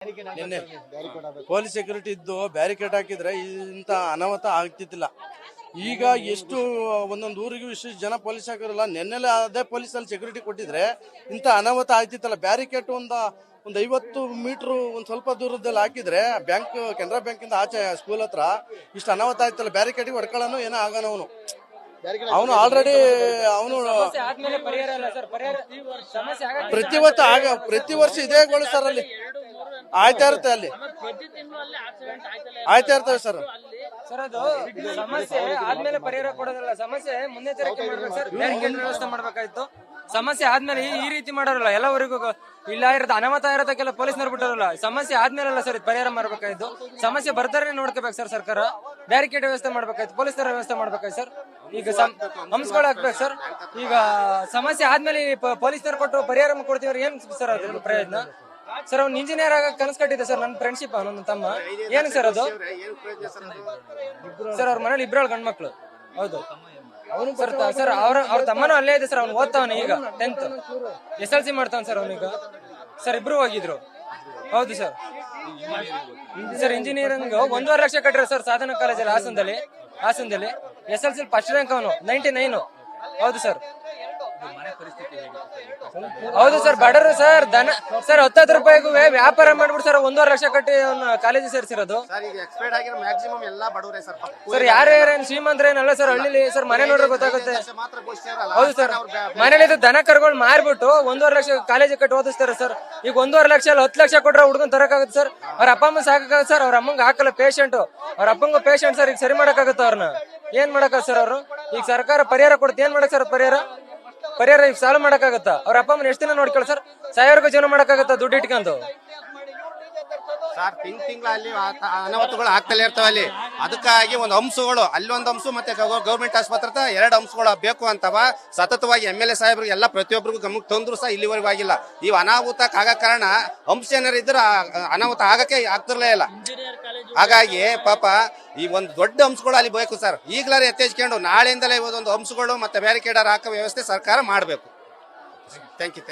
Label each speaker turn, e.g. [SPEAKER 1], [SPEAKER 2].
[SPEAKER 1] ನಿನ್ನೆ police security ಇದ್ದು barricade ಹಾಕಿದ್ರೆ ಇಂಥ ಅನಾಹುತ ಆಗ್ತಿದ್ದಿಲ್ಲ. ಈಗ ಎಷ್ಟು ಒಂದೊಂದು ಊರಿಗೂ ಇಷ್ಟು ಜನ ಪೊಲೀಸ್ ಹಾಕಿರಲ್ಲ. ನೆನ್ನೆಲೆ ಅದೇ ಪೊಲೀಸಲ್ಲಿ ಸೆಕ್ಯೂರಿಟಿ ಕೊಟ್ಟಿದ್ರೆ ಇಂಥ ಅನಾಹುತ ಆಗ್ತಿತ್ತಲ್ಲ. ಬ್ಯಾರಿಕೇಡ್ ಒಂದು 50 ಮೀಟ್ರು ಒಂದು ಸ್ವಲ್ಪ ದೂರದಲ್ಲಿ ಹಾಕಿದ್ರೆ ಬ್ಯಾಂಕ್, ಕೆನರಾ ಬ್ಯಾಂಕಿಂದ ಆಚೆ ಸ್ಕೂಲ್ ಹತ್ರ ಇಷ್ಟು ಅನಾಹುತ ಆಯ್ತಲ್ಲ. ಬ್ಯಾರಿಕೇಡಿಗೆ ಹೊಡ್ಕೊಳ್ಳೋನು ಏನೋ ಆಗೋಣ ಅವನು ಆಲ್ರೆಡಿ ಅವನು ಪ್ರತಿ ವರ್ಷ ಇದೇ ಗೋಳು ಸರ್. ಅಲ್ಲಿ ಆಯ್ತಾ ಇರುತ್ತೆ, ಅಲ್ಲಿ ಆಯ್ತಾ ಇರ್ತವೆ ಸರ್.
[SPEAKER 2] ಸರ್ ಅದು ಸಮಸ್ಯೆ ಆದ್ಮೇಲೆ ಪರಿಹಾರ ಕೊಡೋದಿಲ್ಲ, ಸಮಸ್ಯೆ ಮುನ್ನೆಚ್ಚರಿಕೆ ಮಾಡ್ಬೇಕು ಸರ್. ಬ್ಯಾರಿಕೇಡ್ ವ್ಯವಸ್ಥೆ ಮಾಡ್ಬೇಕಾಯ್ತು. ಸಮಸ್ಯೆ ಆದ್ಮೇಲೆ ಈ ರೀತಿ ಮಾಡೋರಲ್ಲ, ಎಲ್ಲವರೆಗೂ ಇಲ್ಲ ಇರೋದು ಅನಾಹುತ ಇರೋದಕ್ಕೆಲ್ಲ ಪೊಲೀಸ್ನವ್ರು ಬಿಟ್ಟರಲ್ಲ. ಸಮಸ್ಯೆ ಆದ್ಮೇಲೆ ಸರ್ ಪರಿಹಾರ ಮಾಡ್ಬೇಕಾಯ್ತು. ಸಮಸ್ಯೆ ಬರ್ತಾರೆ ನೋಡ್ಕೋಬೇಕು ಸರ್ ಸರ್ಕಾರ. ಬ್ಯಾರಿಕೇಡ್ ವ್ಯವಸ್ಥೆ ಮಾಡ್ಬೇಕಾಯ್ತು, ಪೊಲೀಸರ ವ್ಯವಸ್ಥೆ ಮಾಡ್ಬೇಕಾಯ್ತು ಸರ್. ಈಗ ಹಂಸ್ಗಳು ಹಾಕ್ಬೇಕು ಸರ್. ಈಗ ಸಮಸ್ಯೆ ಆದ್ಮೇಲೆ ಪೊಲೀಸ್ನವ್ರು ಕೊಟ್ಟು ಪರಿಹಾರ ಕೊಡ್ತೀವ್ರಿ ಏನ್ ಸರ್ ಅದ್ರ ಪ್ರಯತ್ನ ಸರ್? ಅವ್ನು ಇಂಜಿನಿಯರ್ ಆಗ ಕನಸು ಕಟ್ಟಿದ್ದೆ ಸರ್. ನನ್ನ ಫ್ರೆಂಡ್ಶಿಪ್ ನನ್ನ ತಮ್ಮ ಏನು ಸರ್ ಅದು ಸರ್? ಅವ್ರ ಮನೇಲಿ ಇಬ್ರು ಗಂಡ್ ಮಕ್ಳು. ಹೌದು ಸರ್. ಅವ್ರ ತಮ್ಮನೂ ಅಲ್ಲೇ ಇದೆ ಸರ್. ಅವ್ನು ಓದ್ತಾವನೆ ಈಗ 10th SLC ಮಾಡ್ತಾವ ಸರ್ ಅವನೀಗ. ಸರ್ ಇಬ್ರು ಹೋಗಿದ್ರು. ಹೌದು ಸರ್. ಸರ್ ಇಂಜಿನಿಯರಿಂಗ್ 1.5 ಲಕ್ಷ ಕಟ್ಟಿರೋ ಸರ್ ಸಾಧನ ಕಾಲೇಜಲ್ಲಿ ಹಾಸನದಲ್ಲಿ. SLC ಫಸ್ಟ್ ರ್ಯಾಂಕ್ ಅವನು 99. ಹೌದು ಸರ್. ಹೌದು ಸರ್. ಬಡವರು ಸರ್. ದನ ಸರ್ 10 ರೂಪಾಯಿಗೂ ವ್ಯಾಪಾರ ಮಾಡ್ಬಿಟ್ಟು ಸರ್ 1.5 ಲಕ್ಷ ಕಟ್ಟಿ ಕಾಲೇಜ್ ಸೇರಿಸಿರೋದು ಸರ್. ಯಾರೇನು ಶ್ರೀಮಂತರೇನಲ್ಲ ಸರ್. ಹಳ್ಳಿಲಿ ಸರ್ ಮನೆ ನೋಡ್ರೆ ಗೊತ್ತಾಗುತ್ತೆ. ಹೌದು ಸರ್. ಮನೇಲಿ ದನ ಕರ್ಗಳು ಮಾರ್ಬಿಟ್ಟು 1.5 ಲಕ್ಷ ಕಾಲೇಜ್ ಕಟ್ಟಿ ಓದಿಸ್ತಾರೆ ಸರ್. ಈಗ 1.5 ಲಕ್ಷ 10 ಲಕ್ಷ ಕೊಟ್ರೆ ಹುಡುಗನ್ ತರಕಾಗುತ್ತೆ ಸರ್. ಅವ್ರ ಅಪ್ಪ ಅಮ್ಮ ಸಾಕಾಗತ್ತೆ ಸರ್. ಅವ್ರ ಅಮ್ಮಂಗೆ ಹಾಕಲ್ಲ ಪೇಷಂಟ್, ಅವ್ರ ಅಪ್ಪಂಗ ಪೇಷಂಟ್ ಸರ್. ಈಗ ಸರಿ ಮಾಡಕ್ಕಾಗತ್ತ ಅವ್ರನ್ನ? ಏನ್ ಮಾಡಕ ಸರ್ ಅವರು? ಈಗ ಸರ್ಕಾರ ಪರಿಹಾರ ಕೊಡ್ತಿ, ಏನ್ ಮಾಡಕ್ ಸರ್ ಪರಿಹಾರ ಈಗ ಸಾಲ್ವ್ ಮಾಡಕ್ಕಾಗತ್ತ? ಅವ್ರ ಅಪ್ಪ ಅಮ್ಮನ ಎಷ್ಟು ದಿನ ನೋಡ್ಕೊಳ್ಳಿ ಸರ್? ಸಾವಿರಕ್ಕೂ ಜೀವನ ಮಾಡಕ್ಕಾಗತ್ತ ದುಡ್ಡು ಇಟ್ಕೊಂಡು
[SPEAKER 3] ಸರ್? ತಿಂಗಳಲ್ಲಿ ಅನಾಹುತಗಳು ಆಗ್ತಲೇ ಇರ್ತವೆ ಅಲ್ಲಿ. ಅದಕ್ಕಾಗಿ ಒಂದು ಅಂಶಗಳು ಅಲ್ಲಿ ಒಂದು ಅಂಶ ಮತ್ತೆ ಗೌರ್ಮೆಂಟ್ ಆಸ್ಪತ್ರೆ 2 ಅಂಶಗಳು ಬೇಕು ಅಂತವ ಸತತವಾಗಿ MLA ಸಾಹೇಬ್ರಿಗೆ ಎಲ್ಲ ಪ್ರತಿಯೊಬ್ಬರಿಗೂ ಗಮನಕ್ಕೆ ತಂದ್ರು ಸಹ ಇಲ್ಲಿವರೆಗೂ ಆಗಿಲ್ಲ. ಇವು ಅನಾಹುತ ಆಗ ಕಾರಣ ಅಂಶ ಏನಾರು ಇದ್ರೆ ಅನಾಹುತ ಆಗಕ್ಕೆ ಆಗ್ತಿರ್ಲೇ ಇಲ್ಲ. ಹಾಗಾಗಿ ಪಾಪ ಈ ಒಂದು ದೊಡ್ಡ ಅಂಶಗಳು ಅಲ್ಲಿ ಬೇಕು ಸರ್. ಈಗಲಾರು ಎತ್ತೇಜ್ಕೊಂಡು ನಾಳೆಯಿಂದಲೇ ಒಂದು ಅಂಶಗಳು ಮತ್ತೆ ಬ್ಯಾರಿಕೇಡರ್ ಹಾಕೋ ವ್ಯವಸ್ಥೆ ಸರ್ಕಾರ ಮಾಡಬೇಕು. Thank you.